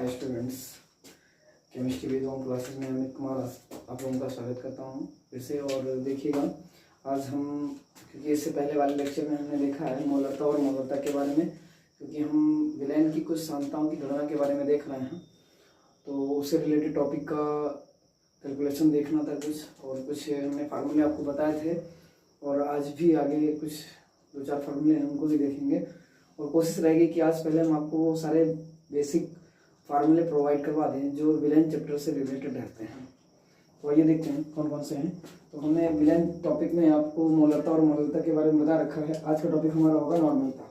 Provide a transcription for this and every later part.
Hi students, chemistry with home classes में अमित कुमार आप लोगों का स्वागत करता हूँ फिर से। और देखिएगा, आज हम क्योंकि इससे पहले वाले लेक्चर में हमने देखा है मोलरता और मोलरता के बारे में, क्योंकि हम विलयन की कुछ सांद्रताओं की गणना के बारे में देख रहे हैं, तो उससे रिलेटेड टॉपिक का कैलकुलेशन देखना था कुछ, और कुछ हमने फार्मूले आपको बताए थे, और आज भी आगे कुछ 2-4 फार्मूले हैं उनको भी देखेंगे। और कोशिश रहेगी कि आज पहले हम आपको सारे बेसिक फार्मूले प्रोवाइड करवा दें जो विलयन चैप्टर से रिलेटेड रहते हैं। तो आइए देखते हैं कौन कौन से हैं। तो हमने विलयन टॉपिक में आपको मोलरता और मोलरता के बारे में बता रखा है। आज का टॉपिक हमारा होगा नॉर्मलता।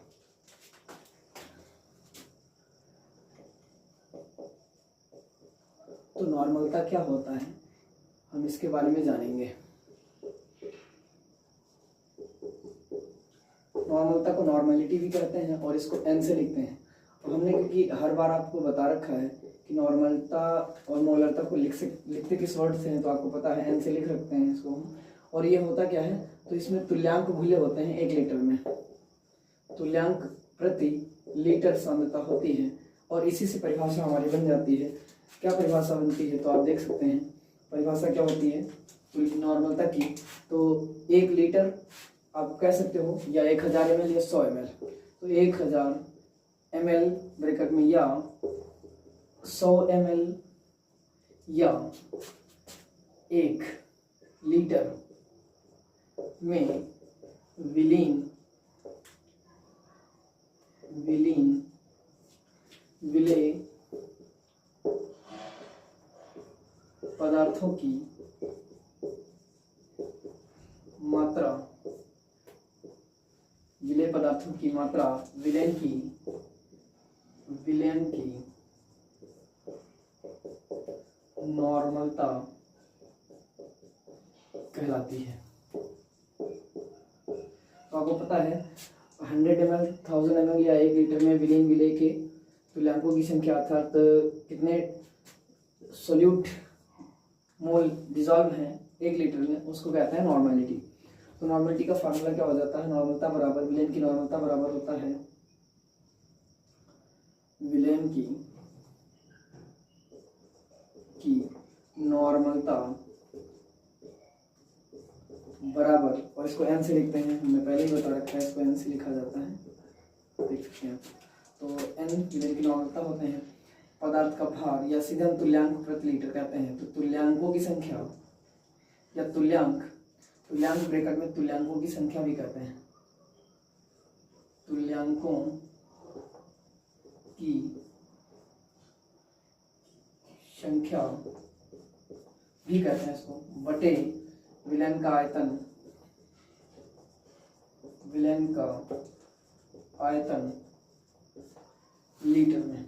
तो नॉर्मलता क्या होता है हम इसके बारे में जानेंगे। नॉर्मलता को नॉर्मलिटी भी कहते हैं और इसको एन से लिखते हैं। और हमने क्योंकि हर बार आपको बता रखा है कि नॉर्मलता और मोलरता को लिखते किस वर्ड से हैं, तो आपको पता है एन से लिख रखते हैं इसको। और ये होता क्या है, तो इसमें तुल्यांक मूल्य होते हैं 1 लीटर में। तुल्यांक प्रति लीटर सांद्रता होती है और इसी से परिभाषा हमारी बन जाती है। क्या परिभाषा बनती है, तो आप देख सकते हैं परिभाषा क्या होती है नॉर्मलता की। तो 1 लीटर आप कह सकते हो, या 1000 ml या 100 ml। तो 1000 ml ब्रैकेट में या 100 ml या 1 लीटर में विलेय पदार्थों की मात्रा, विलेय पदार्थों की मात्रा विलयन की नॉर्मलता कहलाती है। तो आपको पता है 100 ml, 1000 ml या 1 लीटर में विलेय के तुल्यांकों की संख्या अर्थात कितने सोल्यूट मोल डिजॉल्व हैं 1 लीटर में, उसको कहते हैं नॉर्मलिटी। तो नॉर्मलिटी का फार्मूला क्या हो जाता है, नॉर्मलता बराबर विलयन की नॉर्मलता बराबर होता है विलयन की नॉर्मलता बराबर, और इसको एन से लिखते हैं, हमने पहले ही बता रखा है इसको एन से लिखा जाता है, देख सकते हैं। तो एन विलयन की नॉर्मलता होते हैं पदार्थ का भार, या सीधे हम तुल्यांक प्रति लीटर कहते हैं। तो तुल्यांकों की संख्या या तुल्यांक ब्रैकेट में तुल्यांकों की संख्या भी कहते हैं, तुल्यांकों की संख्या भी कहते हैं इसको, बटे विलयन का आयतन लीटर में।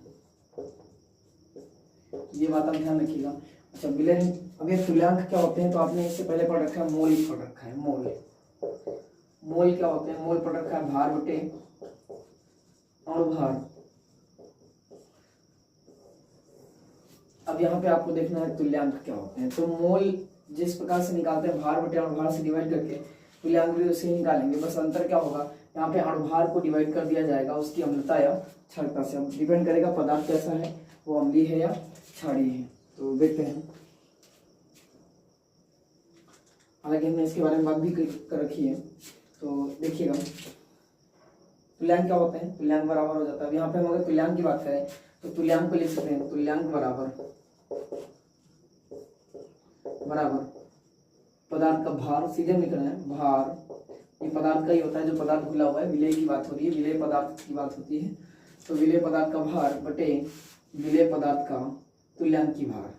ये बात आप ध्यान रखिएगा। अच्छा, विलयन, अब ये तुल्यांक क्या होते हैं, तो आपने इससे पहले पढ़ रखा है मोल पढ़ रखा है। मोल क्या होते हैं, मोल पढ़ रखा है भार बटे अणुभार। अब यहाँ पे आपको देखना है तुल्यांक क्या होते हैं। तो मोल जिस प्रकार से निकालते हैं भार बटे अणुभार से डिवाइड करके, तुल्यांक भी उसे निकालेंगे, बस अंतर क्या होगा, यहाँ पे अणुभार को डिवाइड कर दिया जाएगा उसकी अम्लता या क्षारकता से। अब डिपेंड करेगा पदार्थ कैसा है, वो अम्लीय है या क्षारीय है। तो देखते हैं, हालांकि हमने इसके बारे में बात भी कर रखी है। तो देखिएगा तुल्यांक क्या होते हैं, तुल्यांक बराबर हो जाता है। अब यहाँ पे हम अगर तुल्यांक की बात करें तो तुल्यांक को लिख सकते हैं, तुल्यांक बराबर पदार्थ का भार, सीधे लिख रहे हैं भार, ये पदार्थ का ही होता है जो पदार्थ घुला हुआ है। विलेय की बात हो रही है, विलेय पदार्थ की बात होती है। तो विलेय पदार्थ का भार बटे विलेय पदार्थ का तुल्यांकी भार,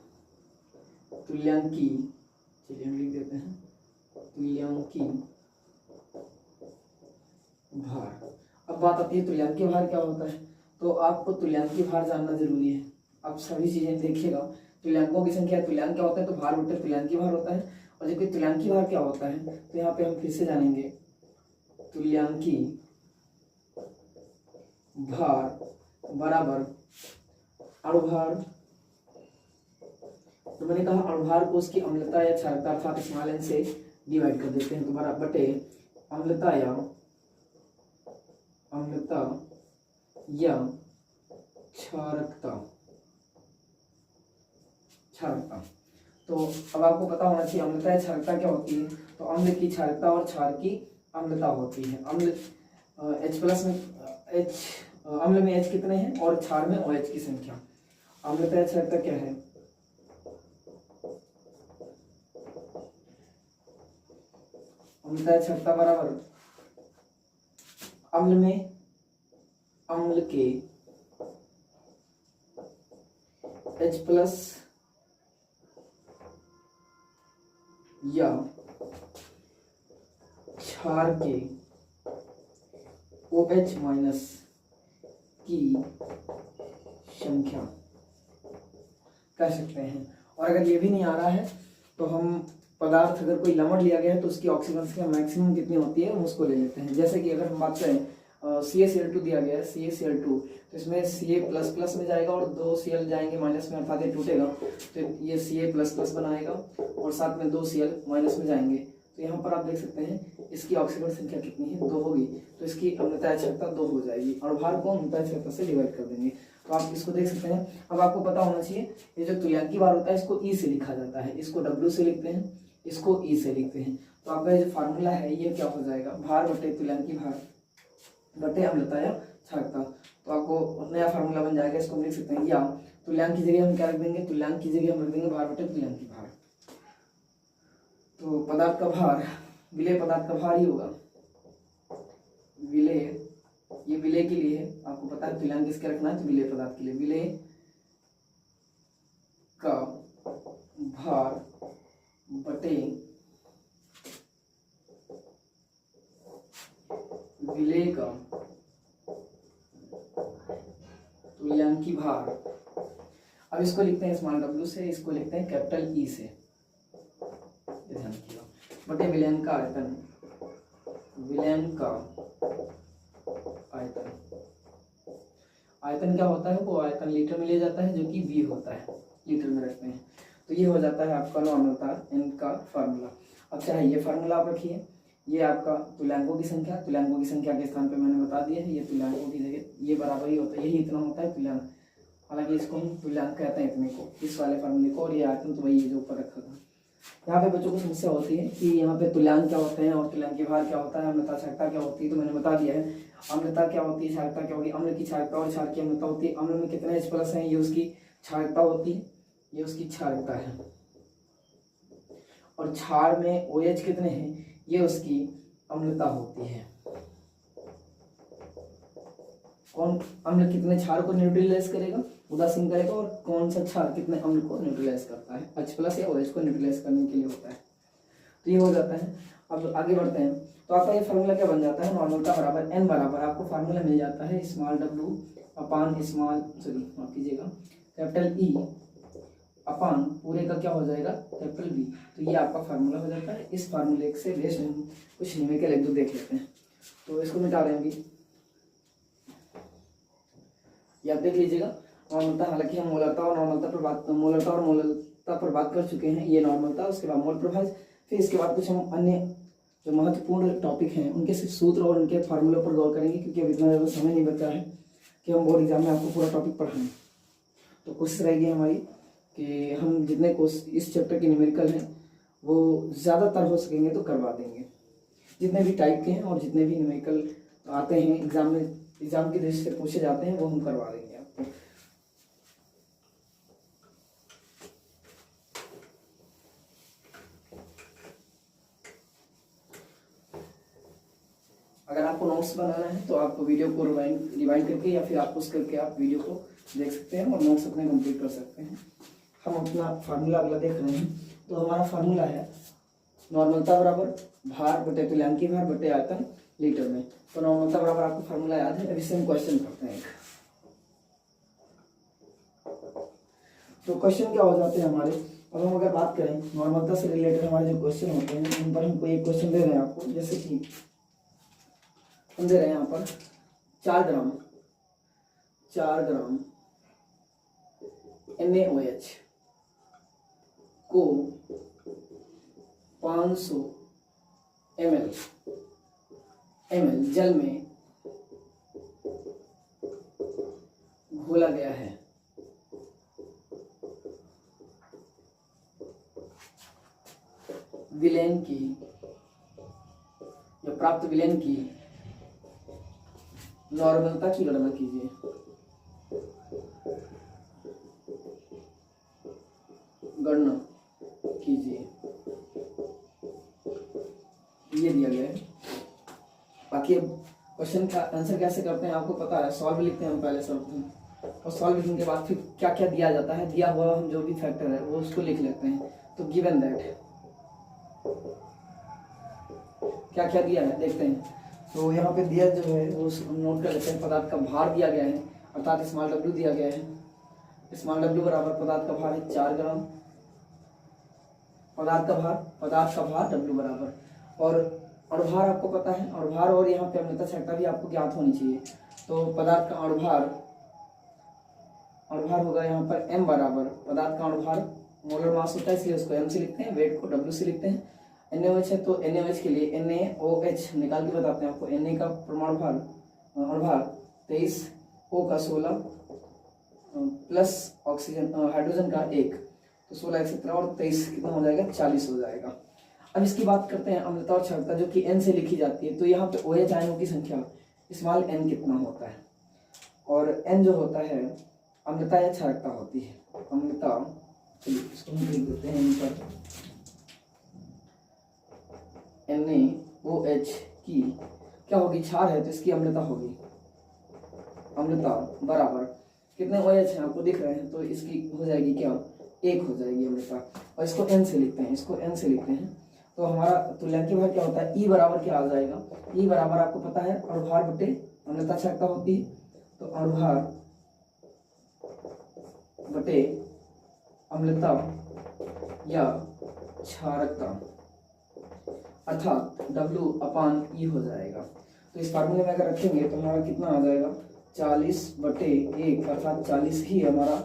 तुल्यांकी, चलिए हम लिख देते हैं तुल्यांकी भार। अब बात आती है तुल्यांकी भार क्या होता है, तो आपको तुल्यांकी भार जानना जरूरी है। आप सभी चीजें देखिएगा, तुल्यांकों की संख्या, तुल्यांक क्या होता है, तो भार बटे तुल्यांकी भार होता है। और जबकि तुल्यांकी भार क्या होता है, तो यहाँ पे हम फिर से जानेंगे तुल्यांकी भार बराबर अणुभार। तो मैंने कहा अणुभार को उसकी अम्लता या क्षारकता अर्थात स्मॉल एन से डिवाइड कर देते हैं, तो बराबर बटे अम्लता या क्षारकता। क्षारकता। तो अब आपको पता होना चाहिए अम्लता या क्षारकता क्या होती है। तो अम्ल की क्षारकता और क्षार की अम्लता होती है। अम्ल H+ में H, अम्ल में H कितने हैं और क्षार में OH की संख्या। अम्लता या क्षारकता क्या है? अम्लता या क्षारकता बराबर अम्ल में अम्ल के H+ या क्षार के OH- की संख्या कह सकते हैं। और अगर ये भी नहीं आ रहा है तो हम पदार्थ अगर कोई लवण लिया गया है तो उसकी ऑक्सीजन संख्या मैक्सिमम कितनी होती है हम उसको ले लेते हैं। जैसे कि अगर हम बात करें CaCl2 दिया गया है, CaCl2, तो इसमें Ca++ में जाएगा और 2 Cl जाएंगे माइनस में, अर्थात ये टूटेगा तो ये Ca++ बनाएगा और साथ में 2 Cl माइनस में जाएंगे। तो यहाँ पर आप देख सकते हैं इसकी ऑक्सीजन संख्या कितनी है, 2 होगी, तो इसकी अम्लता या क्षारकता 2 हो जाएगी और भार को अम्लता या क्षारकता से डिवाइड कर देंगे। तो आप इसको देख सकते हैं। अब आपको पता होना चाहिए ये जो तुल्यांकी भार होता है इसको E से लिखा जाता है, इसको W से लिखते हैं, इसको E से लिखते हैं। तो आपका जो फार्मूला है ये क्या हो जाएगा, भार बटे तुल्यांकी भार बटे अम्लता या क्षारकता। तो आपको नया फार्मूला बन जाएगा, इसको हम लिख सकते हैं, या तुल्यांक की जगह हम क्या रख देंगे, तुल्यांक की जगह हम रख देंगे भार बटे तुल्यांकी भार। तो पदार्थ का भार, विलेय पदार्थ का भार ही होगा, विलेय, ये विलेय के लिए है, आपको पता है तुल्यांक किसके रखना है, तो विलेय पदार्थ के लिए विलेय का भार बटे विलेय का तुल्यांकी भार। अब इसको लिखते हैं स्मॉल w से, इसको लिखते हैं कैपिटल E से, ध्यान रखिएगा, बटे विलयन का आयतन, विलयन का आयतन, आयतन क्या होता है, वो आयतन लीटर में लिया जाता है जो कि V होता है, लीटर में रखते हैं। तो ये हो जाता है आपका नॉर्मलता n का फार्मूला। अब चाहे ये फार्मूला आप रखिए, ये आपका तुल्यांकों की संख्या, तुल्यांकों की संख्या के स्थान पे मैंने बता दिया है, ये तुल्यांकों की जगह ये बराबर ही होता है, यही इतना होता है तुल्यांक, हालांकि इसको हम तुल्यांक कहते हैं इतने को, इस वाले फार्मूले को, और ये आयतन तो वही है जो ऊपर रखा था। यहाँ पे बच्चों को समस्या होती है कि यहाँ पे तुल्यांक क्या होते हैं और तुल्यांकी भार क्या होता है, अम्लता क्षारकता क्या होती है, तो मैंने बता दिया है। अम्लता क्या होती है, क्षारकता क्या होगी, अम्ल की क्षारकता और क्षार की अम्लता होती है। अम्ल में कितने H+ हैं, ये उसकी क्षारकता होती है, ये उसकी क्षारकता है, और क्षार में OH कितने हैं, ये उसकी अम्लता होती है। कौन अम्ल कितने क्षार को न्यूट्रलाइज करेगा, उदासीन करेगा, और कौन सा क्षार कितने अम्ल को न्यूट्रलाइज करता है, H+ या OH को न्यूट्रलाइज करने के लिए होता है। तो ये हो जाता है। अब आगे बढ़ते हैं, तो आपका ये फार्मूला क्या बन जाता है, नॉर्मलता बराबर n बराबर आपको फार्मूला मिल जाता है स्मॉल w अपान स्मॉल, सॉरी माफ कीजिएगा, कैपिटल E अपान पूरे का क्या हो जाएगा, कैपिटल B। तो ये आपका फार्मूला हो जाता है। इस फार्मूले से बेस में हम कुछ न्यूमेरिकल एक दो देख लेते हैं, तो इसको मिटा रहे हैं अभी, ये आप देख लीजिएगा। नॉर्मलता, हालांकि हम मोलरता और नॉर्मलता पर बात, मोलरता और मोलरता पर बात कर चुके हैं, ये नॉर्मलता, उसके बाद मोल प्रभाव, फिर इसके बाद कुछ हम अन्य जो महत्वपूर्ण टॉपिक हैं उनके सिर्फ सूत्र और उनके फार्मूलों पर गौर करेंगे, क्योंकि अब इतना ज़्यादा समय नहीं बचा है कि हम बोर्ड एग्जाम में आपको पूरा टॉपिक पढ़ाएं। तो कोशिश रहेगी हमारी कि हम जितने इस चैप्टर के न्यूमेरिकल हैं वो ज़्यादातर हो सकेंगे तो करवा देंगे, जितने भी टाइप के हैं और जितने भी न्यूमेरिकल आते हैं एग्जाम में, एग्जाम की दृष्टि से पूछे जाते हैं, वो हम करवा देंगे आपको। अगर आपको नोट्स बनाना है तो आप वीडियो को रिवाइंड करके या फिर आप पुश करके आप वीडियो को देख सकते हैं और नोट्स अपने कंप्लीट कर सकते हैं। हम अपना फार्मूला अगला देख रहे हैं, तो हमारा फार्मूला है नॉर्मलता बराबर भार बटे तुल्यांकी भार बटे आयतन लीटर में। तो नॉर्मलता बराबर आपको फार्मूला याद है, अभी से हम क्वेश्चन करते हैं। तो क्वेश्चन क्या हो जाते हैं हमारे, अब हम अगर बात करें नॉर्मलता से रिलेटेड हमारे जो क्वेश्चन होते हैं उन पर हमको एक क्वेश्चन दे रहे हैं आपको, जैसे कि हम दे रहे हैं यहाँ पर 4 ग्राम NaOH को 500 ml जल में घोला गया है। विलेन की या प्राप्त विलेन की नॉर्मलता की गणना कीजिए। गणना कीजिए, ये दिया गया है। बाकी अब क्वेश्चन का आंसर कैसे करते हैं आपको पता है, सॉल्व लिखते हैं हम पहले सर्वप्रथम, और सॉल्व लिखने के बाद फिर क्या क्या दिया जाता है, दिया हुआ हम जो भी फैक्टर है वो उसको लिख लेते हैं। तो गिवन दैट क्या क्या दिया है देखते हैं। तो यहाँ पे दिया जो है वो हम नोट कर लेते हैं। पदार्थ का भार दिया गया है, अर्थात स्मॉल डब्ल्यू दिया गया है। स्मॉल डब्ल्यू बराबर पदार्थ का भार है 4 ग्राम। पदार्थ का भार डब्ल्यू बराबर, और अणुभार आपको पता है, अणुभार और यहाँ पे अम्लता क्षमता भी आपको ज्ञात होनी चाहिए। तो पदार्थ का अणुभार होगा यहाँ पर m बराबर पदार्थ का अणुभार, मोलर मास होता है इसलिए उसको m से लिखते हैं, वेट को w से लिखते हैं। NaOH है तो NaOH के लिए NaOH निकाल के बताते हैं आपको। Na का परमाणु भार अणुभार 23, O का 16 प्लस ऑक्सीजन हाइड्रोजन का 1, तो 16 17 और 23 कितना हो जाएगा, 40 हो जाएगा। अब इसकी बात करते हैं अम्लता और क्षारकता जो कि n से लिखी जाती है। तो यहाँ पे OH आयनों की संख्या स्मॉल n कितना होता है, और n जो होता है अम्लता या क्षारकता होती है। अम्लता, चलिए इसको हम लिख देते हैं इन पर। NaOH की क्या होगी, क्षार है तो इसकी अम्लता होगी, अम्लता बराबर कितने OH हैं आपको दिख रहे हैं, तो इसकी हो जाएगी क्या, 1 हो जाएगी अम्लता। और इसको n से लिखते हैं, इसको n से लिखते हैं। तो हमारा तुल्यांकी भार क्या होता है, E बराबर क्या आ जाएगा, E बराबर आपको पता है अणुभार बटे अम्लता क्षारकता होती है। तो अणुभार बटे अम्लता या क्षारकता अर्थात W/E हो जाएगा। तो इस फार्मूले में अगर रखेंगे तो हमारा कितना आ जाएगा, 40/1 अर्थात 40 ही हमारा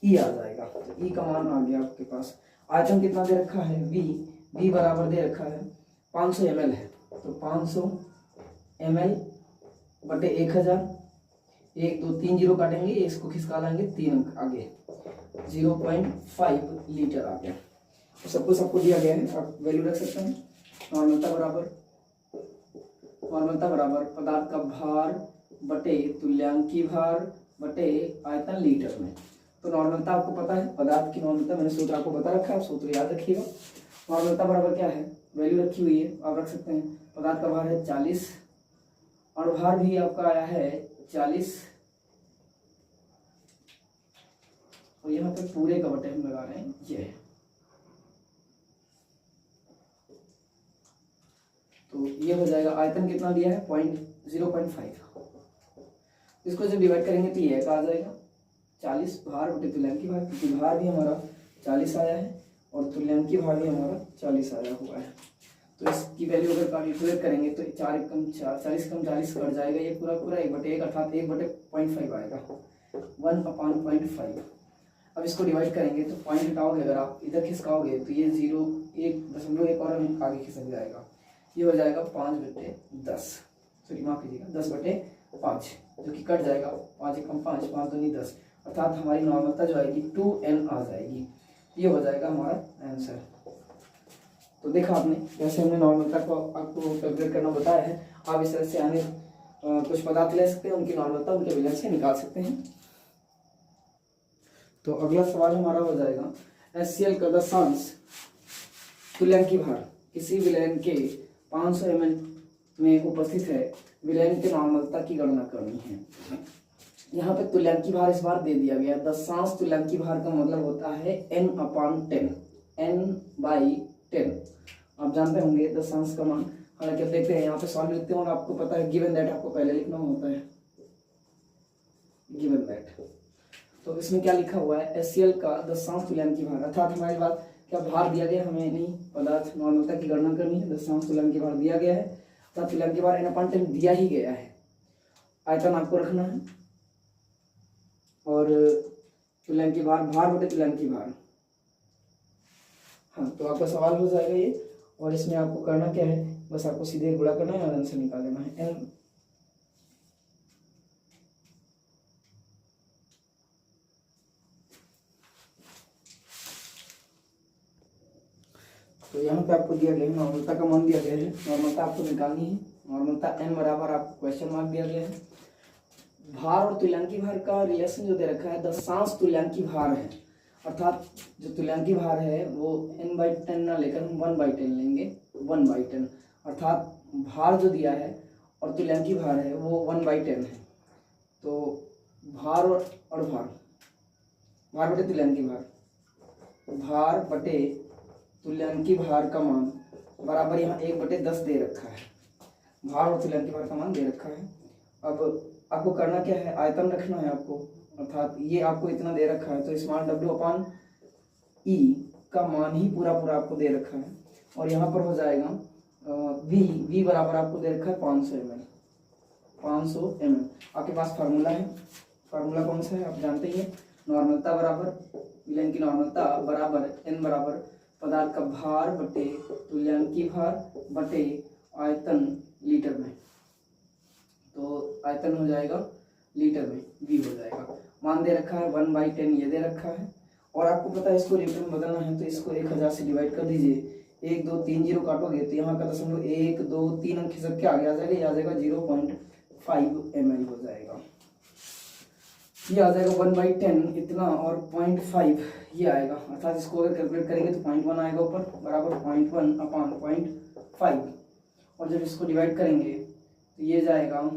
E आ जाएगा। तो E का मान आ गया आपके पास। आयतन कितना दे रखा है, V बराबर दे रखा है 500 ml है, तो 500 ml बटे 1000, 1 2 3 जीरो काटेंगे, इसको खिसका लाएंगे 3 अंक आगे, 0.5 लीटर आ गया। तो सबको दिया गया है, आप वैल्यू रख सकते हैं। नॉर्मलता बराबर पदार्थ का भार बटे तुल्यांकी भार बटे आयतन लीटर में। तो नॉर्मलता आपको पता है, पदार्थ की नॉर्मलता मैंने सूत्र आपको बता रखा है, आप सूत्र याद रखिएगा। नॉर्मलता बराबर क्या है, वैल्यू रखी हुई है, आप रख सकते हैं। पदार्थ का भार है 40, अणुभार भी आपका आया है 40, और यहाँ पे पूरे का बटे हम लगा रहे हैं ये है। तो ये हो जाएगा, आयतन कितना दिया है 0.5। इसको जब डिवाइड करेंगे तो ये आ जाएगा 40 भार बटे तुल्यांकी भार, क्योंकि भार भी हमारा 40 आया है और तुल्यांकी भार भी हमारा 40 आया हुआ है। तो इसकी वैल्यू अगर कैलकुलेट करेंगे तो 4 कम 4 40 कम 40 कट जाएगा, ये पूरा 1/1 अर्थात 1/0.5 आएगा, 1/0.5। अब इसको डिवाइड करेंगे तो पॉइंट हटाओगे, अगर आप इधर खिसकाओगे तो ये 0.1 और आगे खिसक जाएगा, ये हो जाएगा 5/10, सॉरी माफ कीजिएगा 10/5, जो कि कट जाएगा, 5 कम 5, 5 दूनी 10, अर्थात हमारी नॉर्मलता जो आएगी 2n आ जाएगी। ये हो जाएगा हमारा आंसर। तो देखा आपने जैसे हमने नॉर्मलता को आपको कैलकुलेट करना बताया है, आप इस तरह से आने कुछ पदार्थ ले सकते हैं, उनकी नॉर्मलता उनके विलयन से निकाल सकते हैं। तो अगला सवाल हमारा हो जाएगा, HCl का दशांश तुल्यांकी भार किसी विलयन के 500 ml में उपस्थित है, विलयन के नॉर्मलता की गणना करनी है। यहाँ पे तुल्यांकी भार इस बार दे दिया गया, दशांश तुल्यांकी भार का मतलब होता है n/10, n/10। आप जानते होंगे दशांश का मान, हालांकि आप देखते हैं यहाँ पे सॉल्व लिखते हैं और आपको पता है गिवन दैट आपको पहले लिखना होता है, गिवन दैट। तो इसमें क्या लिखा हुआ है, HCl का दशांश तुल्यांकी भार, अर्थात हमारी बात क्या भार दिया गया, हमें नहीं पदार्थ नॉर्मलता की गणना करनी है, दशांश तुल्यांकी भार दिया गया है, अर्थात तुल्यांकी भार n/10 दिया ही गया है। आयतन आपको रखना है और तुल्यांकी भार, भार बटे तुल्यांकी भार, हाँ तो आपका सवाल हो जाएगा ये। और इसमें आपको करना क्या है, बस आपको सीधे गुणा करना है और आंसर निकाल लेना है। n तो यहाँ पे आपको दिया गया है नॉर्मलता का मान दिया गया है, नॉर्मलता आपको निकालनी है। नॉर्मलता n बराबर आपको क्वेश्चन मार्क दिया गया है। भार और तुल्यांकी भार का रिलेशन जो दे रखा है दशांश तुल्यांकी भार है, अर्थात जो तुल्यांकी भार है वो n/10 ना लेकर हम 1/10 लेंगे। 1/10 अर्थात भार जो दिया है और तुल्यांकी भार है वो 1/10 है। तो भार और भार बटे तुल्यांकी भार बटे तुल्यांकी भार का मान बराबर यहाँ 1/10 दे रखा है। भार और तुल्यांकी भार का मान दे रखा है। अब आपको करना क्या है, आयतन रखना है आपको, अर्थात ये आपको इतना दे रखा है तो स्मॉल w/e का मान ही पूरा आपको दे रखा है। और यहाँ पर हो जाएगा v बराबर आपको दे रखा है 500 ml। आपके पास फार्मूला है, फार्मूला कौन सा है आप जानते ही हैं। नॉर्मलता बराबर विलयन की नॉर्मलता बराबर n बराबर पदार्थ का भार बटे तुल्यांकी भार बटे आयतन लीटर में। तो आयतन हो जाएगा लीटर में, v हो जाएगा। मान दे रखा है 1/10 ये दे रखा है। और आपको पता है इसको लीटर में बदलना है तो इसको 1000 से डिवाइड कर दीजिए। 1 2 3 0 काटोगे तो यहाँ का 1 2 3 अंक खिसक के आगे आ जाएगा, ये आ जाएगा 0.5 ml हो जाएगा। ये आ जाएगा 1/10 इतना और 0.5 ये आएगा, अर्थात इसको अगर कैलकुलेट करेंगे तो 0.1 आएगा ऊपर बराबर 0.1/0.5। और जब इसको डिवाइड करेंगे तो ये जाएगा,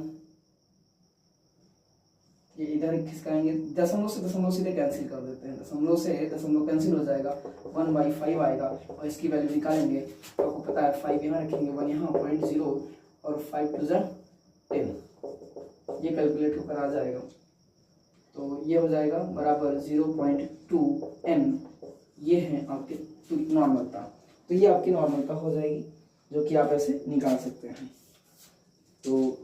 ये इधर खिसकाएंगे, दशमलव से दशमलव सीधे कैंसिल कर देते हैं, दशमलव से दशमलव कैंसिल हो जाएगा, 1/5 आएगा। और इसकी वैल्यू निकालेंगे तो आपको पता है 5 यहाँ रखेंगे, 1 यहाँ 0.0 और 5 2 10, ये कैलकुलेट होकर आ जाएगा। तो ये हो जाएगा बराबर 0.2 n। ये है आपकी नॉर्मलता। तो ये आपकी नॉर्मलता हो जाएगी जो कि आप ऐसे निकाल सकते हैं। तो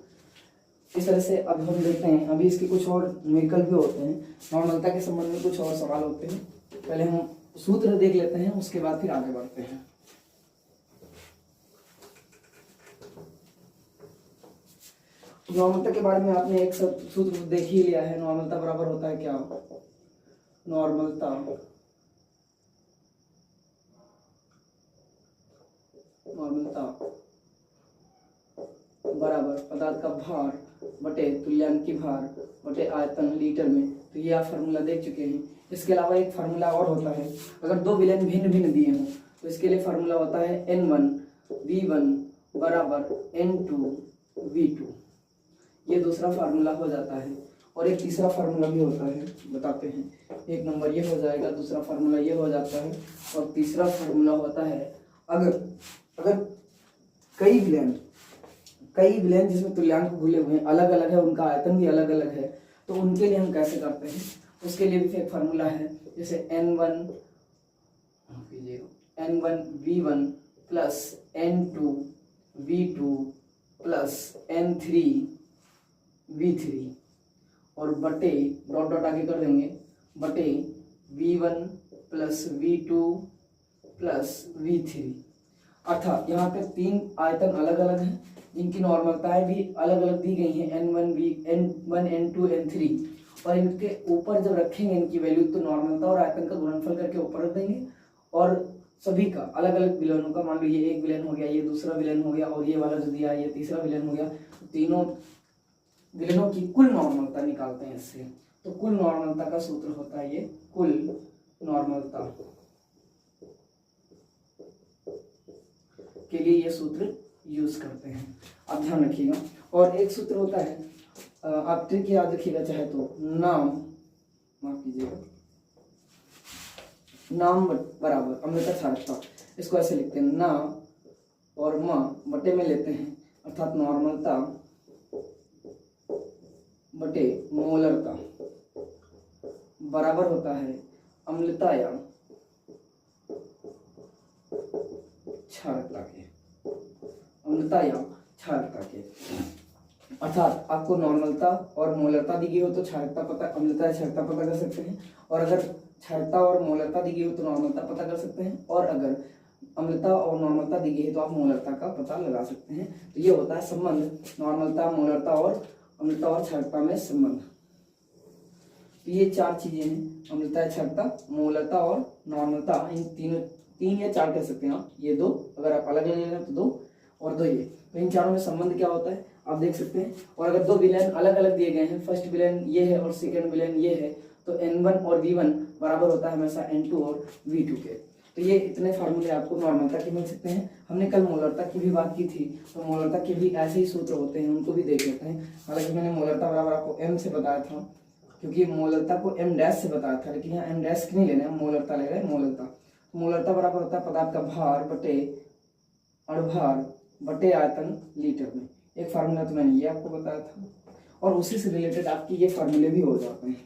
इस तरह से अब हम देखते हैं, अभी इसके कुछ और न्यूमेरिकल भी होते हैं, नॉर्मलता के संबंध में कुछ और सवाल होते हैं। पहले हम सूत्र देख लेते हैं, उसके बाद फिर आगे बढ़ते हैं। नॉर्मलता के बारे में आपने एक सब सूत्र देख ही लिया है। नॉर्मलता बराबर होता है क्या, नॉर्मलता बराबर पदार्थ का भार बटे तुल्यांकी भार बटे आयतन लीटर में। तो ये आप फार्मूला देख चुके हैं। इसके अलावा एक फार्मूला और होता है, अगर दो विलयन भिन्न भिन्न दिए हों तो इसके लिए फार्मूला होता है N1V1 बराबर N2 V2। ये दूसरा फार्मूला हो जाता है। और एक तीसरा फार्मूला भी होता है, बताते हैं। एक नंबर ये हो जाएगा, दूसरा फार्मूला ये हो जाता है, और तीसरा फार्मूला होता है अगर कई विलयन जिसमें तुल्यांक भूले हुए हैं, अलग अलग है, उनका आयतन भी अलग अलग है, तो उनके लिए हम कैसे करते हैं, उसके लिए भी एक फार्मूला है। जैसे N1V1 plus N2V2 plus N3V3 और बटे डॉट डॉट आगे कर देंगे, बटे V1 plus V2 plus V3। अर्थात यहाँ पे तीन आयतन अलग अलग हैं, जिनकी नॉर्मलताएं भी अलग अलग दी गई हैं, N1 N2 N3। और इनके ऊपर जब रखेंगे इनकी वैल्यू तो नॉर्मलता और आयतन का गुणनफल करके ऊपर रख देंगे। और सभी का अलग अलग विलयनों का, मान लो ये एक विलयन हो गया, ये दूसरा विलयन हो गया, और ये वाला जो दिया ये तीसरा विलयन हो गया, तो तीनों विलयनों की कुल नॉर्मलता निकालते हैं इससे। तो कुल नॉर्मलता का सूत्र होता है ये, कुल नॉर्मलता के लिए ये सूत्र यूज करते हैं, आप ध्यान रखिएगा। और एक सूत्र होता है, आप ट्रिक याद रखिएगा चाहे तो, माफ कीजिएगा, नाम बराबर अम्लता क्षारकता। इसको ऐसे लिखते हैं, ना और म बटे में लेते हैं, अर्थात नॉर्मलता बटे मोलरता बराबर होता है अम्लता या क्षारकता के, अम्लता या क्षारकता के। अर्थात आपको नॉर्मलता और मोलरता दी गई हो तो क्षारकता पता, अम्लता या क्षारकता पता कर सकते हैं। और अगर क्षारकता और मोलरता दी गई हो तो नॉर्मलता पता कर सकते हैं। और अगर अम्लता और नॉर्मलता दी गई है तो आप मोलरता का पता लगा सकते हैं। तो ये होता है संबंध, नॉर्मलता, मोलरता और अम्लता और क्षारकता में संबंध। तो ये चार चीजें हैं, अम्लता, क्षारकता, मोलरता और नॉर्मलता। इन 3 या 4 कह सकते हैं आप, ये 2 अगर आप अलग अलग लेना तो 2 और 2 ये, तो इन चारों में संबंध क्या होता है आप देख सकते हैं। और अगर 2 विलेन अलग अलग दिए गए हैं, फर्स्ट विलेन ये है और सेकंड विलेन ये है, तो N1 और V1 बराबर होता है हमेशा N2 और V2 के। तो ये इतने फार्मूले आपको नॉर्मलता के मिल सकते हैं। हमने कल मोलरता की भी बात की थी, तो मोलरता के भी ऐसे ही सूत्र होते हैं, उनको भी देख लेते हैं। हालांकि मैंने मोलरता बराबर आपको M से बताया था, क्योंकि मोलरता को M डैश से बताया था, लेकिन यहाँ M डैश नहीं लेना है, मोलरता ले रहे हैं। मोलरता बराबर होता है पदार्थ का भार बटे अणुभार बटे आयतन लीटर में। एक फार्मूला तो मैंने ये आपको बताया था, और उसी से रिलेटेड आपकी ये फार्मूले भी हो जाते हैं।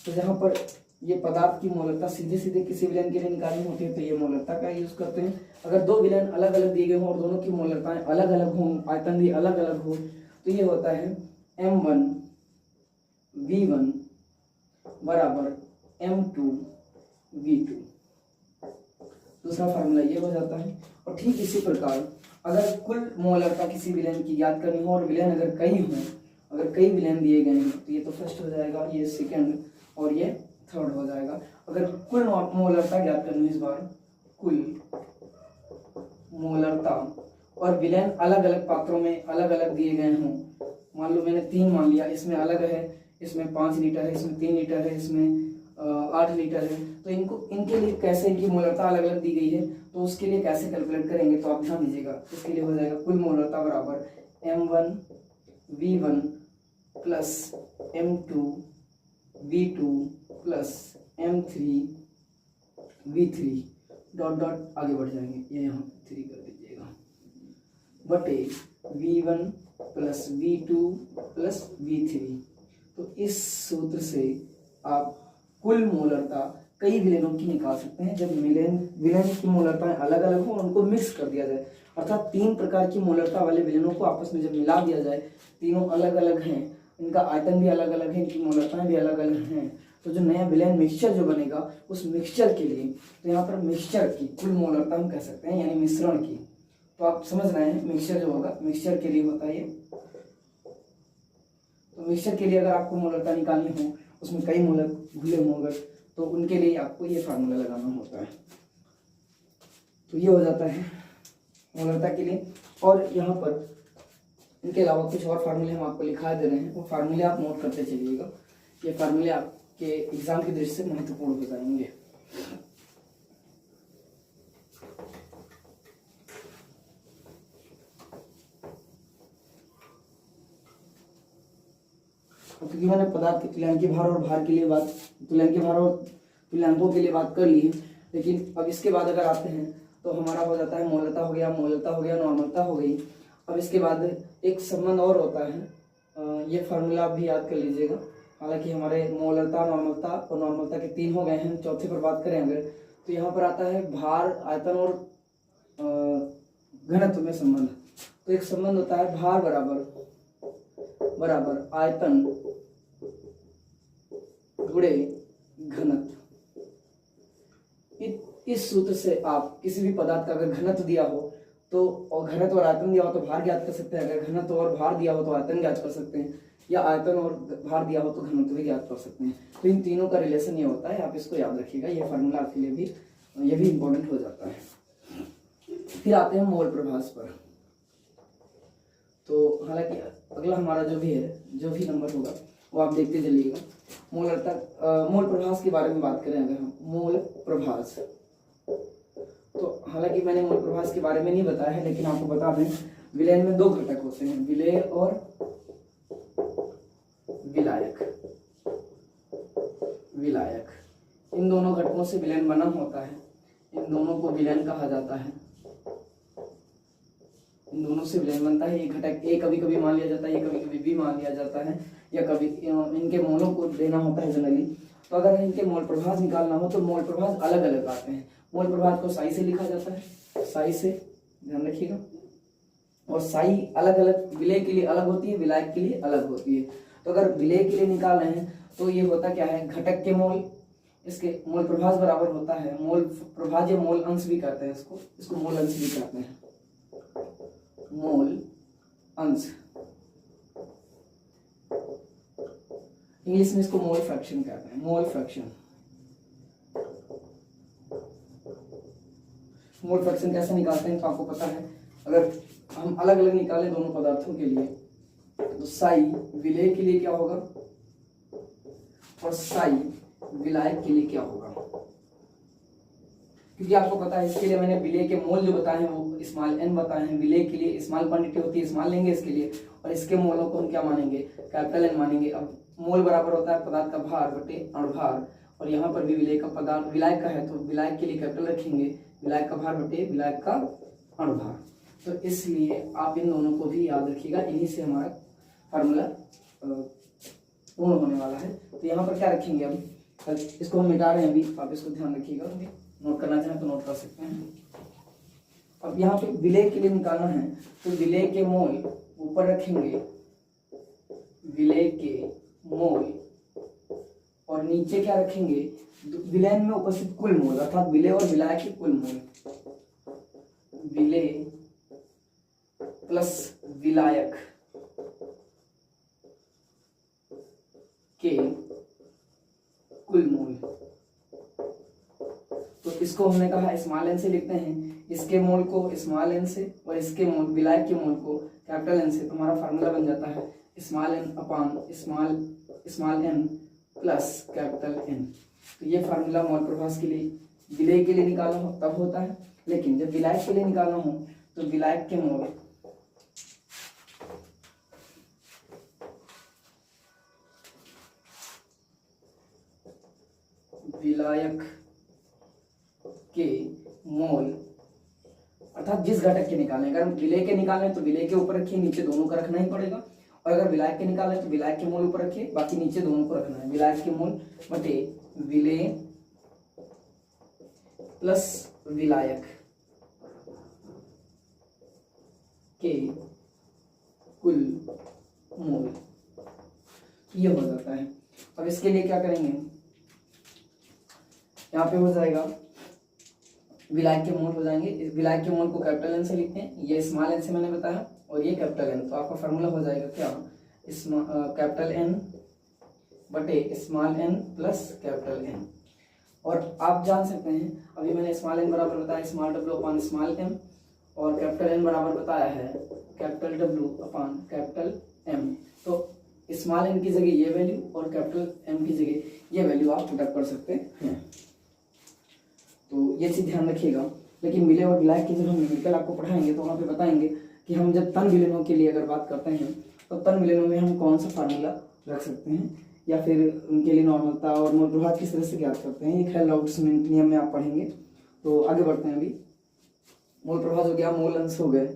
तो जहाँ पर ये पदार्थ की मोलरता सीधे सीधे किसी विलेन के लिए निकालनी होती है, तो ये मोलरता का यूज करते हैं। अगर 2 विलेन अलग अलग दिए गए हों और दोनों की मोलरताएं अलग अलग हों, आयतन भी अलग अलग हो, तो ये होता है M1 V1 बराबर M2 V2। दूसरा फार्मूला ये हो जाता है। और ठीक इसी प्रकार अगर कुल मोलरता किसी विलेन की याद करनी हो और विलेन अगर कई हों, अगर कई विलेन दिए गए हैं, तो ये तो फर्स्ट हो जाएगा, ये सेकंड और ये थर्ड हो जाएगा। अगर कुल मोलरता ज्ञात करनी है इस बार, कुल मोलरता और विलेन अलग अलग पात्रों में अलग अलग दिए गए हों, मान लो मैंने 3 मान लिया, इसमें अलग है, इसमें 5 लीटर है, इसमें 3 लीटर है, इसमें 8 लीटर है, तो इनके लिए कैसे इनकी मोलरता अलग अलग दी गई है, तो उसके लिए कैसे कैलकुलेट करेंगे, तो आप ध्यान दीजिएगा। इसके लिए हो जाएगा कुल मोलरता बराबर M1 V1 plus M2 V2 plus M3 V3 dot dot आगे बढ़ जाएंगे, ये यहाँ 3 कर दीजिएगा, बटे V1 plus V2 plus V3। तो इस सूत्र से आप कुल मोलरता कई विलेनों की निकाल सकते हैं। जब विलेन की मोलरताएं अलग अलग हो, उनको मिक्स कर दिया जाए, अर्थात 3 प्रकार की मोलरता वाले विलेनों को आपस में जब मिला दिया जाए, तीनों अलग अलग हैं, इनका आयतन भी अलग अलग है, इनकी मोलरताएं भी अलग अलग हैं, तो जो नया विलेन मिक्सचर जो बनेगा, उस मिक्सचर के लिए, तो यहाँ पर मिक्सचर की कुल मोलरता हम कह सकते हैं, यानी मिश्रण की। तो आप समझ रहे हैं मिक्सचर जो होगा, मिक्सचर के लिए होता है ये। तो मिक्सचर के लिए अगर आपको मोलरता निकालनी हो, उसमें कई मोलर घुले हों अगर, तो उनके लिए आपको ये फार्मूला लगाना होता है। तो ये हो जाता है मोलरता के लिए। और यहाँ पर इनके अलावा कुछ और फार्मूले हम आपको लिखा दे रहे हैं, वो फार्मूले आप नोट करते चलिएगा। ये फार्मूले आपके एग्जाम की दृष्टि से महत्वपूर्ण हो जाएंगे। क्योंकि मैंने पदार्थ के तुल्यांकी भार और भार के लिए बात, तुल्यांकी भार और तुल्यांकों के लिए बात कर ली है, लेकिन अब इसके बाद अगर आते हैं तो हमारा हो जाता है मोलरता हो गया, नॉर्मलता हो गई। अब इसके बाद एक संबंध और होता है, ये फार्मूला आप भी याद कर लीजिएगा। हालांकि हमारे मोलरता, नॉर्मलता और नॉर्मलता के 3 हो गए हैं, चौथे पर बात करें अगर, तो यहाँ पर आता है भार, आयतन और घनत्व में संबंध। तो एक संबंध होता है भार बराबर आयतन गुणे घनत्व। इस सूत्र से आप किसी भी पदार्थ का अगर घनत्व दिया हो तो, और घनत्व और आयतन दिया हो तो भार ज्ञात कर सकते हैं, अगर घनत्व और भार दिया हो तो आयतन ज्ञात कर सकते हैं, या आयतन और भार दिया हो तो घनत्व भी ज्ञात कर सकते हैं। तो इन तीनों का रिलेशन ये होता है, आप इसको याद रखिएगा, ये फार्मूला आपके लिए भी, ये भी इंपॉर्टेंट हो जाता है। फिर आते हैं मोल प्रभास पर। तो हालांकि अगला हमारा जो भी नंबर होगा वो आप देखते चलिएगा। मोल प्रभास के बारे में बात करें अगर हम, मोल प्रभास, तो हालांकि मैंने मोल प्रभास के बारे में नहीं बताया है, लेकिन आपको बता दें विलेन में 2 घटक होते हैं, विलेय और विलायक। इन दोनों घटकों से विलेन बना होता है, इन दोनों को विलेन कहा जाता है, इन दोनों से विलेन बनता है। ये घटक ए कभी कभी मान लिया जाता है, ये कभी कभी बी मान लिया जाता है, या कभी इनके मोलों को देना होता है जनरली। तो अगर इनके मोल प्रभास निकालना हो तो मोल प्रभास अलग अलग आते हैं। मोल प्रभास को साई से लिखा जाता है, साई से ध्यान रखिएगा, और साई अलग अलग विलेय के लिए अलग होती है, विलायक के लिए अलग होती है। तो अगर विलेय के लिए निकाल रहे हैं तो ये होता क्या है, घटक के मोल, इसके मोल प्रभास बराबर होता है मोल प्रभास, या मोल अंश भी कहते हैं इसको मोल अंश भी कहते हैं, मोल अंश, इंग्लिश में इसको मोल फ्रैक्शन कहते हैं, मोल फ्रैक्शन। मोल फ्रैक्शन कैसे निकालते हैं तो आपको पता है। अगर हम अलग अलग निकालें दोनों पदार्थों के लिए तो साई विलेय के लिए क्या होगा और साई विलायक के लिए क्या होगा, क्योंकि आपको पता है इसके लिए मैंने विलेय के मोल जो बताए हैं वो स्मॉल n बताए हैं। विलेय के लिए स्मॉल क्वांटिटी होती है, स्मॉल लेंगे इसके लिए, और इसके मोलों को हम क्या मानेंगे, कैपिटल N मानेंगे। अब मोल बराबर होता है पदार्थ का भार बटे अणुभार, और यहाँ पर भी विलेय का पदार्थ विलायक का है तो विलायक के लिए कैपिटल रखेंगे, विलायक का भार बटे विलायक का अणुभार। तो इसलिए आप इन दोनों को भी याद रखिएगा, इन्हीं से हमारा फार्मूला पूर्ण होने वाला है। तो यहाँ पर क्या रखेंगे, अब इसको हम मिटा रहे हैं अभी, आप इसको ध्यान रखिएगा, नोट करना चाहें तो नोट कर सकते हैं। अब यहाँ पे विलेय के लिए निकालना है तो विलेय के मोल ऊपर रखेंगे, विलेय के मोल, और नीचे क्या रखेंगे, विलयन में उपस्थित कुल मोल, अर्थात विलेय और विलायक के कुल मोल, विलेय प्लस विलायक के कुल मोल। तो इसको हमने कहा स्मॉल n से लिखते हैं, इसके मोल को स्मॉल n से और इसके मोल विलायक के मोल को कैपिटल N से। तो हमारा फार्मूला बन जाता है स्मॉल n अपान small n plus capital N। तो ये फार्मूला मोल प्रभास के लिए विलेय के लिए निकालना हो तब होता है, लेकिन जब विलायक के लिए निकालना हो तो विलायक के मोल विलायक के मोल अर्थात जिस घटक के निकालने, अगर विलेय के निकालने तो विलेय के ऊपर रखिए, नीचे दोनों का रखना ही पड़ेगा, और अगर विलायक के निकालने तो विलायक के मोल ऊपर रखिए, बाकी नीचे दोनों को रखना है। विलायक के मोल बटे विलेय प्लस विलायक के कुल मोल, ये हो जाता है। अब इसके लिए क्या करेंगे, यहाँ पे हो जाएगा विलायक के मोल हो जाएंगे, इस विलायक के मोल को कैपिटल N से लिखते हैं, ये स्मॉल n से मैंने बताया और ये कैपिटल N। तो आपका फार्मूला हो जाएगा क्या, कैपिटल N बटे small n plus capital N। और आप जान सकते हैं अभी मैंने स्मॉल n बराबर बताया स्मॉल w अपान स्मॉल m, और कैपिटल N बराबर बताया है कैपिटल W अपान कैपिटल M। तो स्मॉल n की जगह ये वैल्यू और कैपिटल M की जगह ये वैल्यू आप पुटअप कर सकते हैं। तो ये चीज ध्यान रखिएगा। लेकिन विलेय और विलायक की जब हम न्यूमेरिकल आपको पढ़ाएंगे तो वहाँ पे बताएंगे कि हम जब तन विलयनों के लिए अगर बात करते हैं तो तन विलयनों में हम कौन सा फार्मूला रख सकते हैं, या फिर उनके लिए नॉर्मलता और मोल प्रभाव किस तरह से ज्ञात करते हैं, ये खैर लॉगरिथम नियम में आप पढ़ेंगे। तो आगे बढ़ते हैं। अभी मोल प्रभाव हो गया, मोल अंश हो गए।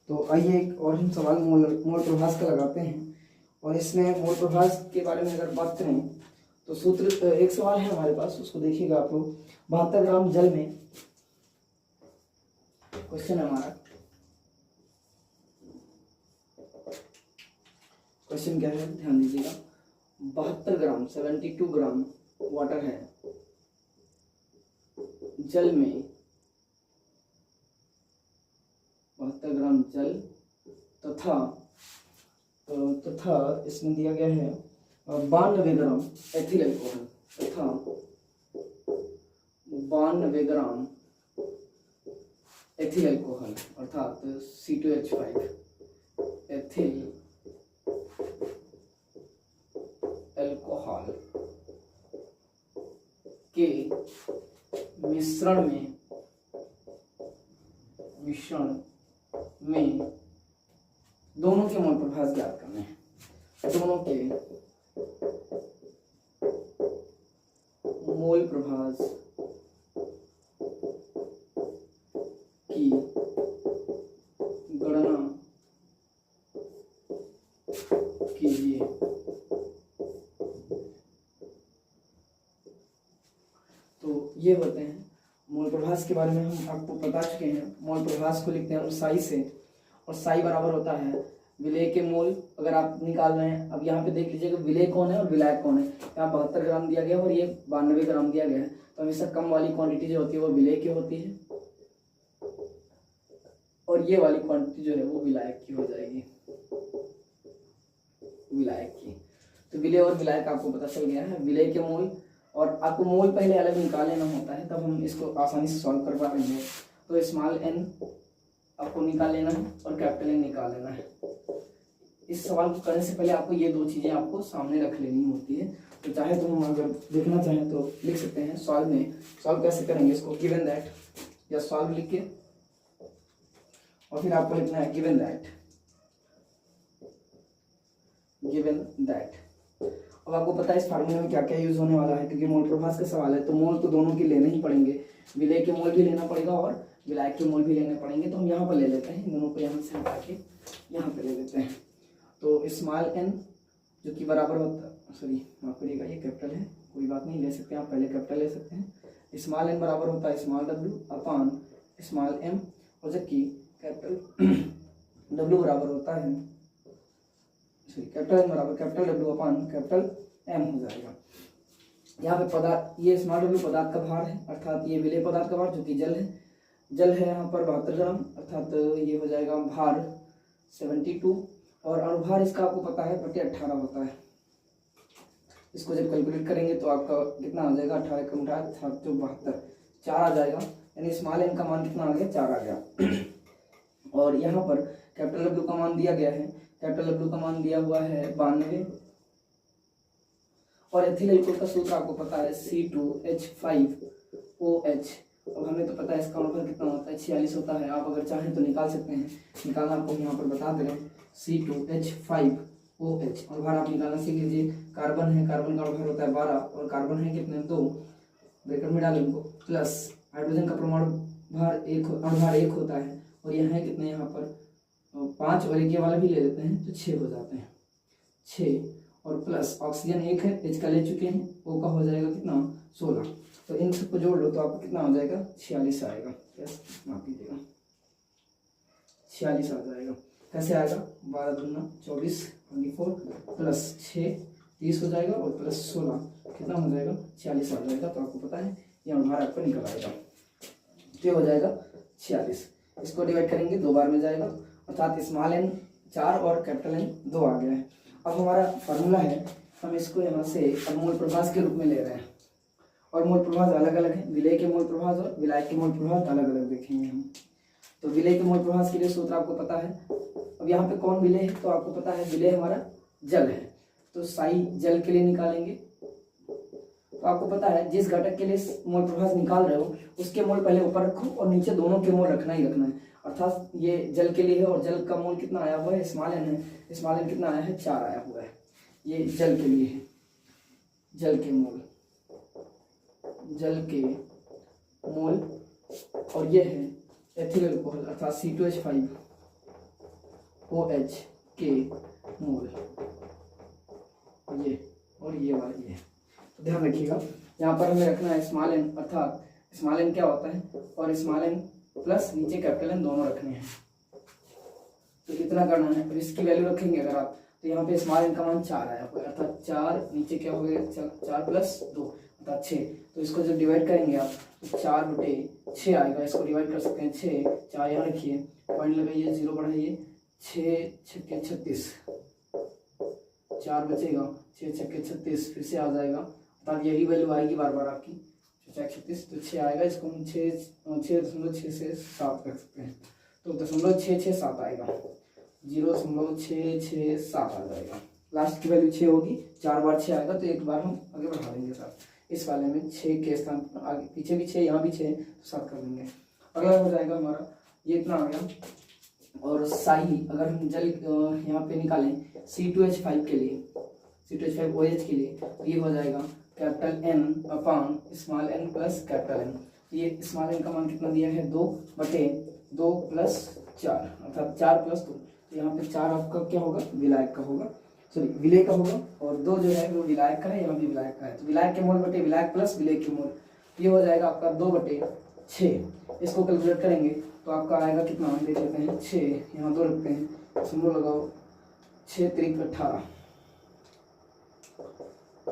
तो आइए एक और हम सवाल मोल प्रभास का लगाते हैं, और इसमें मोल प्रभास के बारे में अगर बात करें तो सूत्र एक सवाल है हमारे पास, उसको देखिएगा आप लोग। 72 ग्राम जल में, क्वेश्चन है हमारा, क्वेश्चन क्या है ध्यान दीजिएगा। 72 ग्राम 72 ग्राम वाटर है जल में, 72 ग्राम जल तथा इसमें दिया गया है 92 ग्राम एथिल अल्कोहल तथा 92 ग्राम एथिल अल्कोहल अर्थात C2H5 एथिल अल्कोहल के मिश्रण में दोनों के मोल प्रभाव ज्ञात करने हैं। दोनों के मोल प्रभाव की गणना कीजिए। तो ये होते हैं मोल प्रभाव के बारे में, हम आपको बता चुके हैं। मोल प्रभाव को लिखते हैं हम साई से, और साई बराबर होता है विलेय के मोल अगर आप निकाल रहे हैं। अब यहाँ पे देख लीजिएगा विलेय कौन है और विलायक कौन है। यहाँ 72 ग्राम दिया गया और ये 92 ग्राम दिया गया है, तो हमेशा कम वाली क्वांटिटी जो होती है वो विलेय की होती है और ये वाली क्वांटिटी जो है वो विलायक की हो जाएगी, विलायक की। तो विलेय और विलायक आपको पता चल गया है। विलेय के मोल, और आपको मोल पहले अलग निकाल लेना होता है, तब हम इसको आसानी से सॉल्व कर पा रहे हैं। तो स्मॉल n आपको निकाल लेना है और कैपिटल N निकाल लेना है। इस सवाल को करने से पहले आपको ये दो चीज़ें आपको सामने रख लेनी होती है। तो चाहे तो हम अगर देखना चाहें तो लिख सकते हैं सॉल्व में। सॉल्व कैसे करेंगे इसको, गिवन दैट या सॉल्व लिख के, और फिर आपको लिखना है गिवन दैट, गिवन दैट। अब आपको पता है इस फार्मूले में क्या क्या यूज होने वाला है, क्योंकि मोल प्रभास का सवाल है तो मोल तो दोनों के लेने ही पड़ेंगे। विलेय के मोल भी लेना पड़ेगा और विलायक के मोल भी लेने पड़ेंगे। तो हम यहाँ पर ले लेते हैं, दोनों को यहाँ से हटा के यहाँ पे ले लेते हैं। तो स्मॉल n जो कि बराबर होता, सॉरी माफ करिएगा ये कैपिटल है, कोई बात नहीं, ले सकते हैं आप, पहले कैपिटल ले सकते हैं। स्मॉल n बराबर होता है small w upon small m, और जबकि कैपिटल w बराबर होता है, सॉरी कैपिटल n बराबर capital w upon capital m हो जाएगा। यहाँ पे पदार्थ, ये स्मॉल w पदार्थ का भार है, अर्थात ये विलेय पदार्थ का भार जो कि जल है, जल है यहाँ पर 72 ग्राम, अर्थात ये हो जाएगा भार 72, और अनुभार इसका आपको पता है बटे 18 होता है। इसको जब कैलकुलेट करेंगे तो आपका कितना आ जाएगा, 18 कम 18 72, 4 आ जाएगा, यानी स्मॉल n का मान कितना आ गया, 4 आ गया। और यहाँ पर कैपिटल W का मान दिया गया है, कैपिटल W का मान दिया हुआ है 92, और एथिल एल्कोहल का सूत्र आपको पता है C2H5OH। अब हमें तो पता है इसका अनुपात कितना होता है, 46 होता है। आप अगर चाहें तो निकाल सकते हैं, निकालना आपको यहाँ पर बता दे रहे हैं, C2H5OH। और भार आप निकालना सीख लीजिए, कार्बन है, कार्बन का भार होता है 12, और कार्बन है कितने 2, ब्रैकेट में डालें उनको, प्लस हाइड्रोजन का परमाणु भार 1, अणुभार 1 होता है, और यह है कितने यहाँ पर 5, और एक वाला भी ले लेते हैं तो 6 हो जाते हैं, 6, और प्लस ऑक्सीजन 1 है, H का ले चुके हैं, O का हो जाएगा कितना 16। तो इन सबको जोड़ लो तो आपको कितना हो जाएगा, 46 आएगा। यस माफ कीजिएगा, 46 आ जाएगा। कैसे आएगा, 12 दूना 24 24 प्लस 6 30 हो जाएगा, और प्लस 16 कितना हो जाएगा, 46 आ जाएगा। तो आपको पता है ये अनुभार आपको निकल आएगा, तो हो जाएगा 46। इसको डिवाइड करेंगे 2 बार में जाएगा, अर्थात स्मॉल n 4 और कैपिटल N 2 आ गया है। अब हमारा फार्मूला है, हम इसको यहाँ से अब मोल प्रभास के रूप में ले रहे हैं, और मोल प्रभास अलग अलग है, विलेय के मोल प्रभास और विलायक के मोल प्रभास अलग अलग देखेंगे हम। तो विलेय के मोल प्रभास के लिए सूत्र आपको पता है। अब यहाँ पे कौन विलेय है, तो आपको पता है विलेय हमारा जल है, तो साई जल के लिए निकालेंगे। तो आपको पता है जिस घटक के लिए मोल प्रभास निकाल रहे हो उसके मोल पहले ऊपर रखो और नीचे दोनों के मोल रखना ही रखना है। अर्थात ये जल के लिए है, और जल का मोल कितना आया हुआ है, स्मॉल n है, स्मॉल n कितना आया है, 4 आया हुआ है। ये जल के लिए है, जल के मोल, जल के मोल, और ये है एथिल अल्कोहल अर्थात C2H5OH के मोल, ये और ये वाला ये। तो ध्यान रखिएगा, यहाँ पर हमें रखना है स्मॉल n, अर्थात स्मॉल n क्या होता है, और स्मॉल n प्लस नीचे कैपिटल N दोनों रखने हैं। तो इतना करना है। और इसकी वैल्यू रखेंगे अगर आप, तो यहाँ पे स्मॉल n का मान 4 आया हुआ है, अर्थात 4 नीचे क्या हो गया, 4 प्लस 2 अर्थात 6। तो इसको जब डिवाइड करेंगे आप तो 4/6 आएगा। इसको डिवाइड कर सकते हैं 6, 4 यहाँ रखिए, पॉइंट लगाइए, 0 बढ़ाइए, 6 छक्के 36, 4 बचेगा, 6 छक्के 36 फिर से आ जाएगा, अर्थात यही वैल्यू आएगी बार बार आपकी 36, तो 6 आएगा। इसको हम 6.6 से 7 रख सकते हैं, तो 0.667 आएगा, 0.667 आ जाएगा। लास्ट की वैल्यू 6 होगी, 4 बार 6 आएगा, तो एक बार हम आगे बढ़ा देंगे साथ। इस वाले में 6 के स्थान आगे पीछे भी 6, यहाँ भी 6, तो 7 कर देंगे। अगला हो जाएगा हमारा, ये इतना आ गया। और साई अगर हम जल यहाँ पे निकालें C2H5 के लिए, C2H5OH के लिए, तो ये हो जाएगा capital N upon small n plus capital N। ये स्मॉल n का मान कितना दिया है, 2/2 प्लस 4, अर्थात 4 प्लस 2। तो यहाँ पे 4 आपका क्या होगा, विलायक का होगा, सॉरी विलेय का होगा, और 2 जो है वो विलायक का है, यहाँ भी विलायक का है। तो विलायक के मोल बटे विलायक प्लस विलेय के मोल, ये हो जाएगा आपका 2/6। इसको कैलकुलेट करेंगे तो आपका आएगा कितना, देख लेते हैं, 6 यहाँ 2 रखते हैं, दशमलव लगाओ, 6 त्रिक 18,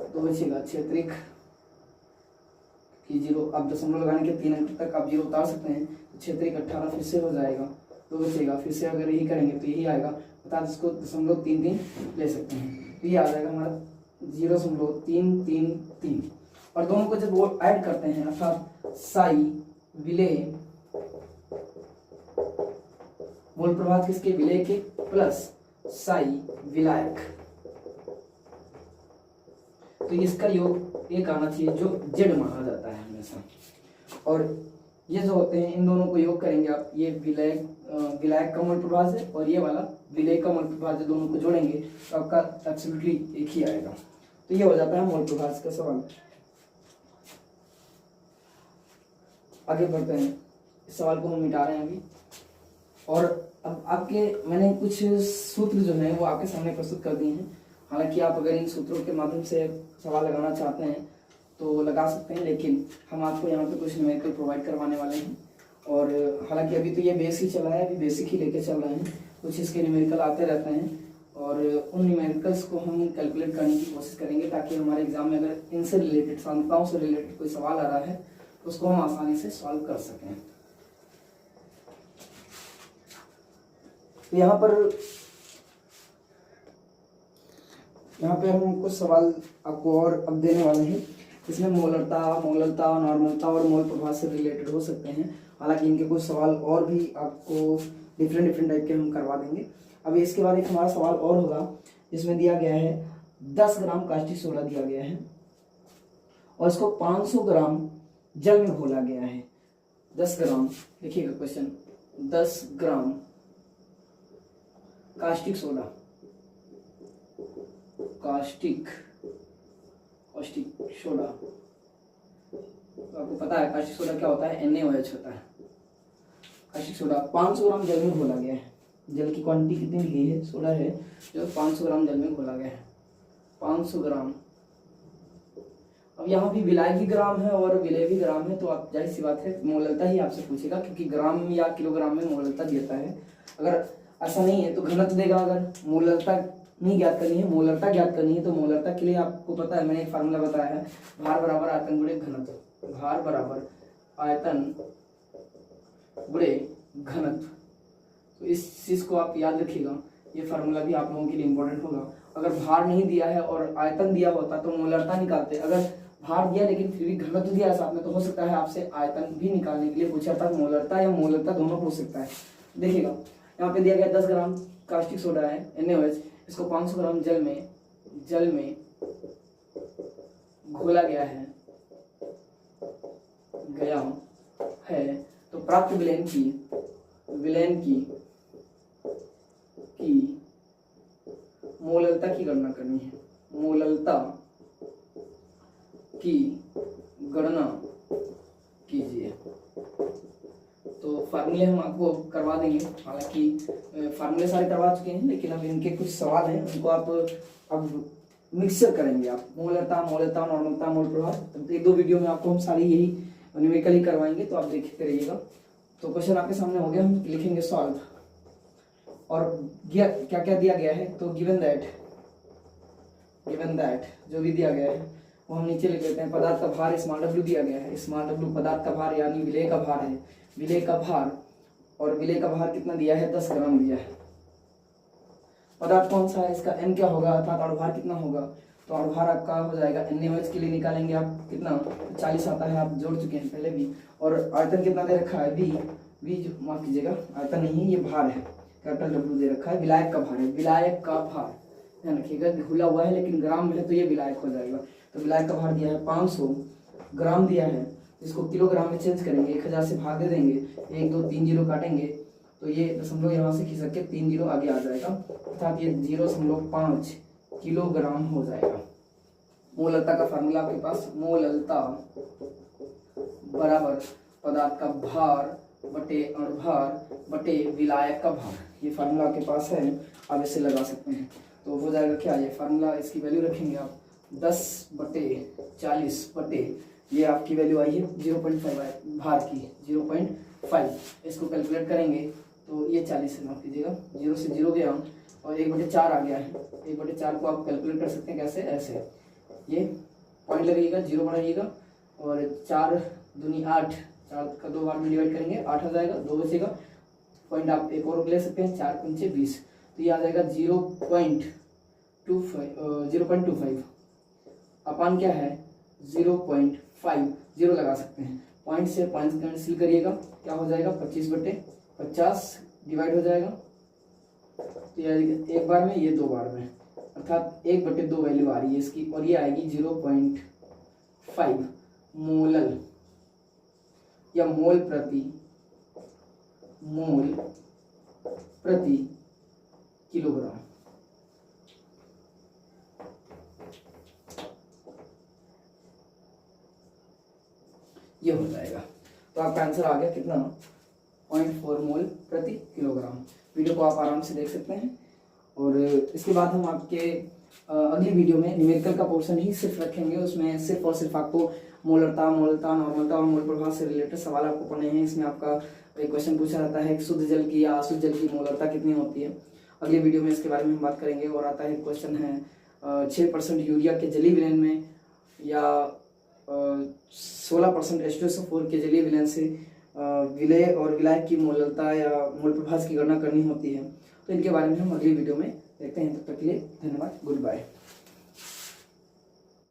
2 बचेगा, 6 त्रिक की 0, आप दशमलव लगाने के 3 अंक तक आप 0 उतार सकते हैं, तो 6 त्रिक 18 फिर से हो जाएगा, तो बचेगा, फिर से अगर यही करेंगे तो यही आएगा, अर्थात इसको 0.33 ले सकते हैं। तो ये आ जाएगा हमारा 0.333। और दोनों को जब वो ऐड करते हैं अर्थात साई विलेय मूल प्रभाव किसके, विलेय के, प्लस साई विलायक, तो इसका योग एक आना चाहिए जो जेड माना जाता है हमेशा। और ये जो होते हैं इन दोनों को योग करेंगे आप, ये विलायक का मूल प्रभाव है और ये वाला विलेय का मूल प्रभाव है, दोनों को जोड़ेंगे तो आपका एब्सोल्युटली एक ही आएगा। तो ये हो जाता है मूल प्रभाव का सवाल। आगे बढ़ते हैं, इस सवाल को हम मिटा रहे हैं अभी। और अब आपके मैंने कुछ सूत्र जो है वो आपके सामने प्रस्तुत कर दिए हैं। हालांकि आप अगर इन सूत्रों के माध्यम से सवाल लगाना चाहते हैं तो लगा सकते हैं, लेकिन हम आपको यहाँ पे कुछ न्यूमेरिकल प्रोवाइड करवाने वाले हैं। और हालांकि अभी तो ये बेस ही चला है, अभी बेसिक ही लेके चल रहे हैं, कुछ इसके न्यूमेरिकल आते रहते हैं और उन न्यूमेरिकल्स को हम कैलकुलेट करने की कोशिश करेंगे ताकि हमारे एग्जाम में अगर इनसे रिलेटेड, सांख्यिकीयों से रिलेटेड कोई सवाल आ रहा है तो उसको हम आसानी से सॉल्व कर सकें। तो यहाँ पे हम कुछ सवाल आपको और अब देने वाले हैं। इसमें मोलरता, नॉर्मलता और मोल प्रभाव से रिलेटेड हो सकते हैं। हालांकि इनके कुछ सवाल और भी आपको डिफरेंट टाइप के हम करवा देंगे। अभी इसके बाद एक हमारा सवाल और होगा जिसमें दिया गया है 10 ग्राम कास्टिक सोडा दिया गया है और इसको 500 ग्राम जल में घोला गया है। 10 ग्राम, देखिएगा क्वेश्चन, 10 ग्राम कास्टिक सोडा, कास्टिक सोडा, तो आपको पता है कास्टिक सोडा क्या होता है, NaOH होता है। कास्टिक सोडा 500 ग्राम जल में घोला गया है। जल की क्वांटिटी कितनी दी गई है, सोडा है जो 500 ग्राम जल में घोला गया है, 500 ग्राम। अब यहाँ भी विलायक भी ग्राम है और विलेय भी ग्राम है, तो आप जाहिर सी बात है मोलरता ही आपसे पूछेगा, क्योंकि ग्राम या किलोग्राम में मोलरता देता है। अगर ऐसा नहीं है तो घनत्व देगा। अगर मोलरता नहीं ज्ञात करनी है, मोलरता ज्ञात करनी है, तो मोलरता के लिए आपको पता है, मैंने एक फार्मूला बताया है, भार बराबर आयतन गुणे घनत्व, भार बराबर आयतन गुणे घनत्व। तो इस चीज को आप याद रखिएगा, ये फार्मूला भी आप लोगों के लिए इंपॉर्टेंट होगा। अगर भार नहीं दिया है और आयतन दिया होता तो मोलरता निकालते। अगर भार दिया लेकिन फिर भी घनत्व दिया है साथ में, तो हो सकता है आपसे आयतन भी निकालने के लिए पूछा था, मोलरता या मोलरता दोनों पूछ सकता है। देखिएगा यहाँ पे दिया गया 10 ग्राम कास्टिक सोडा है NaOH, इसको 500 ग्राम जल में घोला गया है तो प्राप्त विलयन की मोलरता की गणना करनी है। मोलरता की गणना कीजिए। तो फार्मूले हम आपको करवा देंगे, हालांकि फार्मूले सारे करवा चुके हैं, लेकिन अब इनके कुछ सवाल हैं उनको आप अब मिक्सर करेंगे। आप मोलरता, नॉर्मलता, मोल प्रभाव, एक 2 वीडियो में आपको हम सारी यही न्यूमेरिकल ही करवाएंगे, तो आप देखते रहिएगा। तो क्वेश्चन आपके सामने हो गया, हम लिखेंगे सॉल्व। और क्या क्या दिया गया है, तो गिवन दैट जो भी दिया गया है वो हम नीचे लिख लेते हैं। पदार्थ का भार स्मॉल w दिया गया है, स्मॉल w पदार्थ का भार यानी विलेय का भार है, विलेय का भार, और विलेय का भार कितना दिया है, 10 ग्राम दिया है। पदार्थ कौन सा है, इसका n क्या होगा, अर्थात अणुभार कितना होगा, तो अणुभार आपका हो जाएगा NaOH के लिए निकालेंगे आप कितना, 40 आता है, आप जोड़ चुके हैं पहले भी। और आयतन कितना दे रखा है, V माफ कीजिएगा, आयतन नहीं ये भार है, कैपिटल W दे रखा है, विलायक का भार है, विलायक का भार ध्यान रखिएगा, घुला हुआ है लेकिन ग्राम में है तो ये विलायक हो जाएगा। तो विलायक का भार दिया है 500 ग्राम दिया है, इसको किलोग्राम में चेंज करेंगे, 1000 से भाग दे देंगे, 1 2 3 जीरो काटेंगे तो ये दशमलव यहाँ से खिसक के 3 जीरो आगे आ जाएगा, अर्थात ये 0.5 किलोग्राम हो जाएगा। मोलरता का फार्मूला आपके पास, मोलरता बराबर पदार्थ का भार बटे अणुभार बटे विलायक का भार, ये फार्मूला आपके पास है, आप इसे लगा सकते हैं। तो हो जाएगा क्या, ये फार्मूला, इसकी वैल्यू रखेंगे आप 10/40 बटे, ये आपकी वैल्यू आई है 0.5 भार की 0.5, इसको कैलकुलेट करेंगे तो ये 40 है, माफ कीजिएगा 0 से 0 गया और 1/4 आ गया है। 1/4 को आप कैलकुलेट कर सकते हैं कैसे, ऐसे ये पॉइंट लगाइएगा, 0 बढ़ाइएगा और 4 दूनी 8, 4 का 2 बार में डिवाइड करेंगे 8 आ जाएगा, 2 बचेगा पॉइंट आप एक और ले सकते हैं, 4 पंचे 20, तो ये आ जाएगा 0.25 अपान क्या है 0.5, 0 लगा सकते हैं, पॉइंट से पॉइंट कैंसिल करिएगा, क्या हो जाएगा 25/50 डिवाइड हो जाएगा, तो ये एक बार में, ये 2 बार में, अर्थात 1/2 वैल्यू आ रही है इसकी, और ये आएगी 0.5 मोलल या मोल प्रति किलोग्राम। ये हो जाएगा, तो आपका आंसर आ गया कितना 0.4 मोल प्रति किलोग्राम। वीडियो को आप आराम से देख सकते हैं, और इसके बाद हम आपके अगली वीडियो में न्यूमेरिकल का पोर्शन ही सिर्फ रखेंगे, उसमें सिर्फ और सिर्फ आपको मोलरता, नॉर्मलता और मोल प्रभाव से रिलेटेड सवाल आपको पढ़ने हैं। इसमें आपका एक क्वेश्चन पूछा जाता है कि शुद्ध जल की या अशुद्ध जल की मोलरता कितनी होती है। अगली वीडियो में इसके बारे में हम बात करेंगे। और आता है क्वेश्चन है 6% यूरिया के जलीय विलयन में या 16% H2SO4 के जलीय विलयन से विलय और विलायक की मोलरता या मोल प्रभाव की गणना करनी होती है। तो इनके बारे में हम अगली वीडियो में देखते हैं। तब तक के लिए धन्यवाद, गुड बाय।